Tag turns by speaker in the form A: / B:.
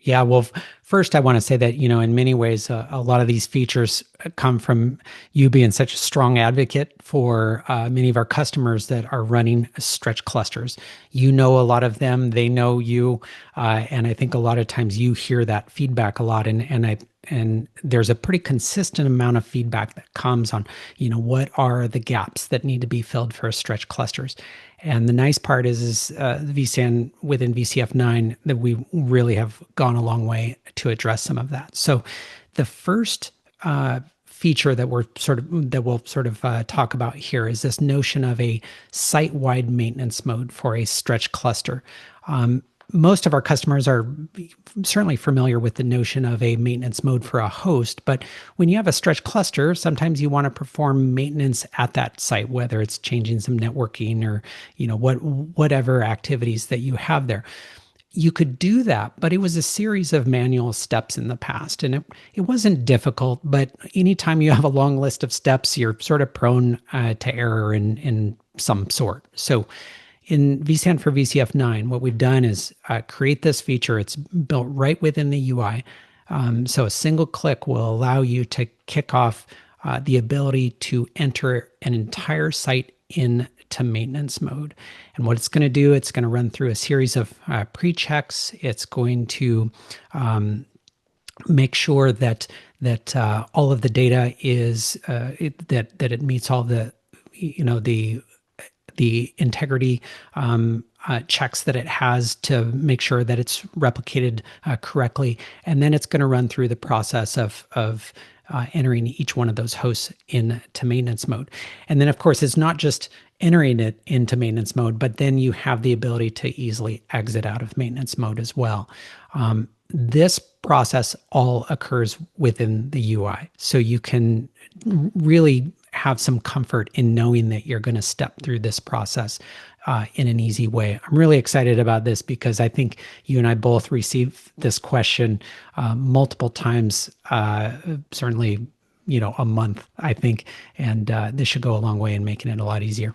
A: Yeah, well, first I want to say that, in many ways, a lot of these features come from you being such a strong advocate for many of our customers that are running stretch clusters. You know a lot of them, they know you, and I think a lot of times you hear that feedback a lot, and there's a pretty consistent amount of feedback that comes on, what are the gaps that need to be filled for stretch clusters. And the nice part is vSAN within VCF9 that we really have gone a long way to address some of that. So the first feature that we'll sort of talk about here is this notion of a site-wide maintenance mode for a stretch cluster. Most of our customers are certainly familiar with the notion of a maintenance mode for a host, but when you have a stretch cluster, sometimes you want to perform maintenance at that site, whether it's changing some networking or whatever activities that you have there. You could do that, but it was a series of manual steps in the past, and it wasn't difficult. But anytime you have a long list of steps, you're sort of prone to error in some sort. So in vSAN for VCF9, what we've done is create this feature. It's built right within the UI. So a single click will allow you to kick off the ability to enter an entire site into maintenance mode. And what it's going to do, it's going to run through a series of pre-checks. It's going to make sure that all of the data is that it meets all the integrity checks that it has to make sure that it's replicated correctly. And then it's going to run through the process of entering each one of those hosts into maintenance mode. And then, of course, it's not just entering it into maintenance mode, but then you have the ability to easily exit out of maintenance mode as well. This process all occurs within the UI. So you can really have some comfort in knowing that you're going to step through this process in an easy way. I'm really excited about this because I think you and I both received this question multiple times, certainly, a month, I think, and this should go a long way in making it a lot easier.